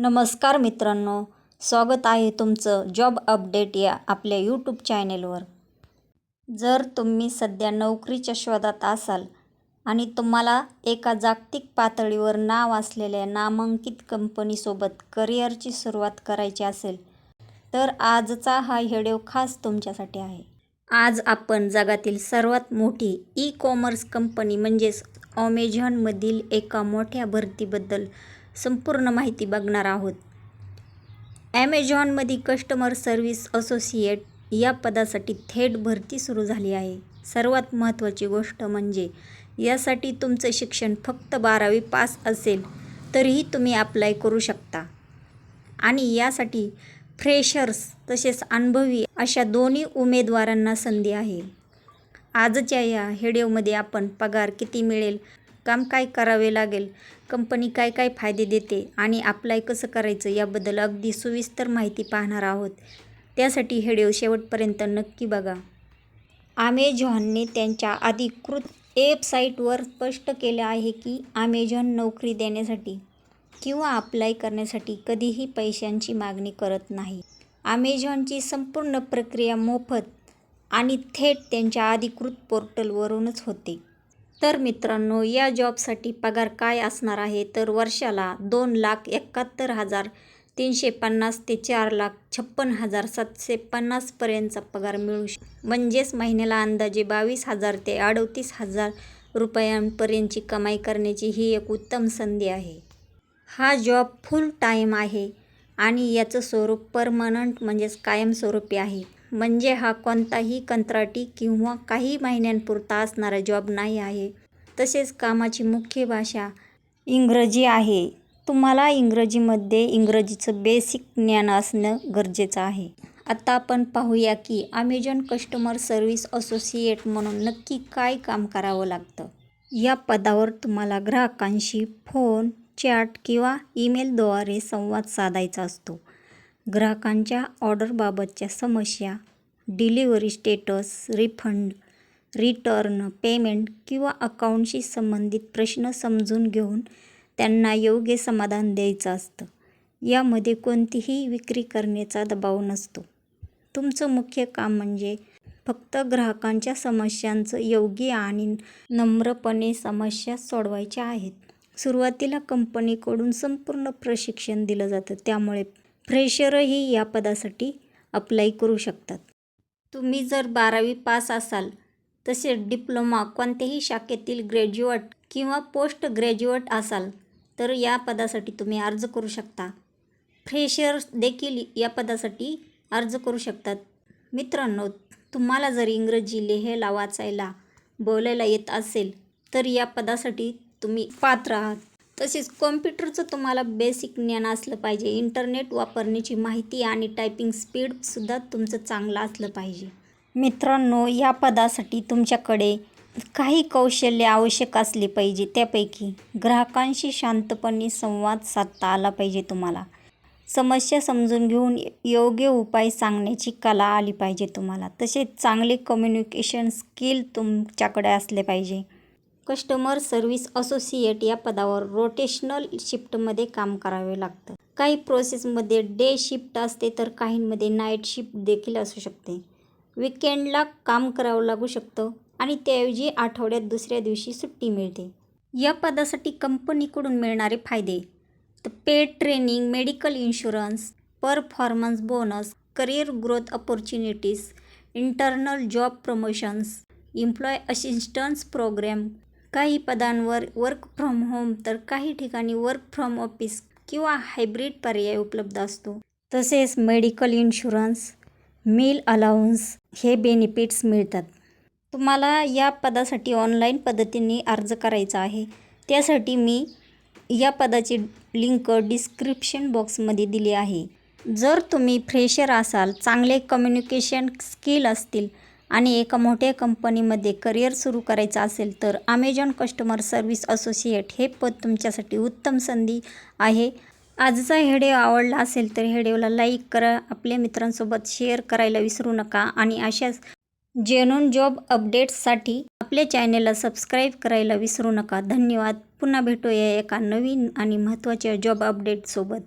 नमस्कार मित्रांनो, स्वागत आहे तुमचं जॉब अपडेट या आपल्या यूट्यूब चॅनेलवर. जर तुम्ही सध्या नोकरीच्या शोधात असाल आणि तुम्हाला एका जागतिक पातळीवर नाव असलेल्या नामांकित कंपनीसोबत करिअरची सुरुवात करायची असेल, तर आजचा हा व्हिडिओ खास तुमच्यासाठी आहे. आज आपण जगातील सर्वात मोठी ई-कॉमर्स कंपनी म्हणजेच ॲमेझॉनमधील एका मोठ्या भरतीबद्दल संपूर्ण माहिती बघणार आहोत. ॲमेझॉनमध्ये कस्टमर सर्व्हिस असोसिएट या पदासाठी थेट भरती सुरू झाली आहे. सर्वात महत्त्वाची गोष्ट म्हणजे यासाठी तुमचं शिक्षण फक्त 12वी पास असेल तरीही तुम्ही अप्लाय करू शकता आणि यासाठी फ्रेशर्स तसेच अनुभवी अशा दोन्ही उमेदवारांना संधी आहे. आजच्या या व्हिडिओमध्ये आपण पगार किती मिळेल, काम काय करावे लागेल, कंपनी काय काय फायदे देते आणि अप्लाय कसं करायचं याबद्दल अगदी सविस्तर माहिती पाहणार आहोत. त्यासाठी व्हिडिओ शेवटपर्यंत नक्की बघा. ॲमेझॉनने त्यांच्या अधिकृत वेबसाईटवर स्पष्ट केलं आहे की ॲमेझॉन नोकरी देण्यासाठी किंवा अप्लाय करण्यासाठी कधीही पैशांची मागणी करत नाही. ॲमेझॉनची संपूर्ण प्रक्रिया मोफत आणि थेट त्यांच्या अधिकृत पोर्टलवरूनच होते. तर मित्रांनो, या जॉबसाठी पगार काय असणार आहे तर वर्षाला 2,71,350 ते 4,56,750 पर्यंतचा पगार मिळू शकतो. म्हणजेच महिन्याला अंदाजे 22,000 ते 38,000 रुपयांपर्यंतची कमाई करण्याची ही एक उत्तम संधी आहे. हा जॉब फुल टाईम आहे आणि याचं स्वरूप परमनंट म्हणजेच कायमस्वरूपी आहे. म्हणजे हा कोणताही कंत्राटी किंवा काही महिन्यांपुरता असणारा जॉब नाही आहे. तसेच कामाची मुख्य भाषा इंग्रजी आहे. तुम्हाला इंग्रजीचं बेसिक ज्ञान असणं गरजेचं आहे. आता आपण पाहूया की ॲमेझॉन कस्टमर सर्व्हिस असोसिएट म्हणून नक्की काय काम करावं लागतं. या पदावर तुम्हाला ग्राहकांशी फोन, चॅट किंवा ईमेलद्वारे संवाद साधायचा असतो. ग्राहकांच्या ऑर्डरबाबतच्या समस्या, delivery status, refund, return, payment किंवा अकाउंटशी संबंधित प्रश्न समजून घेऊन त्यांना योग्य समाधान द्यायचं असतं. यामध्ये कोणतीही विक्री करण्याचा दबाव नसतो. तुमचं मुख्य काम म्हणजे फक्त ग्राहकांच्या समस्यांचं योग्य आणि नम्रपणे समस्या सोडवायच्या आहेत. सुरुवातीला कंपनीकडून संपूर्ण प्रशिक्षण दिलं जातं, त्यामुळे फ्रेशरही या पदासाठी अप्लाय करू शकतात. तुम्ही जर 12वी पास असाल, तसेच डिप्लोमा कोणत्याही शाखेतील ग्रॅज्युएट किंवा पोस्ट ग्रॅज्युएट असाल तर या पदासाठी तुम्ही अर्ज करू शकता. फ्रेशर्स देखील या पदासाठी अर्ज करू शकतात. मित्रांनो, तुम्हाला जर इंग्रजी लिहायला, वाचायला, बोलायला येत असेल तर या पदासाठी तुम्ही पात्र आहात. तसेच कॉम्प्युटरचं तुम्हाला बेसिक ज्ञान असलं पाहिजे. इंटरनेट वापरण्याची माहिती आणि टायपिंग स्पीडसुद्धा तुमचं चांगलं असलं पाहिजे. मित्रांनो, या पदासाठी तुमच्याकडे काही कौशल्य आवश्यक असले पाहिजे. त्यापैकी ग्राहकांशी शांतपणे संवाद साधता आला पाहिजे. तुम्हाला समस्या समजून घेऊन योग्य उपाय सांगण्याची कला आली पाहिजे तुम्हाला. तसेच चांगले कम्युनिकेशन स्किल तुमच्याकडे असले पाहिजे. कस्टमर सर्व्हिस असोसिएट या पदावर रोटेशनल शिफ्टमध्ये काम करावे लागतं. काही प्रोसेसमध्ये डे शिफ्ट असते तर काहींमध्ये नाईट शिफ्ट देखील असू शकते. विकेंडला काम करावं लागू शकतं आणि त्याऐवजी आठवड्यात दुसऱ्या दिवशी सुट्टी मिळते. या पदासाठी कंपनीकडून मिळणारे फायदे तर paid training, medical insurance, performance bonus, career growth opportunities, internal job promotions, employee assistance program. काही पदांवर वर्क फ्रॉम होम तर काही ठिकाणी वर्क फ्रॉम ऑफिस किंवा हायब्रिड पर्याय उपलब्ध असतो. तसेच मेडिकल इन्शुरन्स, मील अलाउन्स हे बेनिफिट्स मिळतात. तुम्हाला या पदासाठी ऑनलाईन पद्धतीने अर्ज करायचा आहे. त्यासाठी मी या पदाची लिंक डिस्क्रिप्शन बॉक्समध्ये दिली आहे. जर तुम्ही फ्रेशर असाल, चांगले कम्युनिकेशन स्किल असतील आणि एका मोठ्या कंपनीमध्ये करिअर सुरू करायचं असेल तर ॲमेझॉन कस्टमर सर्व्हिस असोसिएट हे पद तुमच्यासाठी उत्तम संधी आहे. आजचा व्हिडिओ आवडला असेल तर व्हिडिओला लाईक करा, आपल्या मित्रांसोबत शेअर करायला विसरू नका आणि अशाच जेन्युइन जॉब अपडेट्ससाठी आपल्या चॅनेलला सबस्क्राईब करायला विसरू नका. धन्यवाद. पुन्हा भेटूया एका नवीन आणि महत्त्वाच्या जॉब अपडेटसोबत.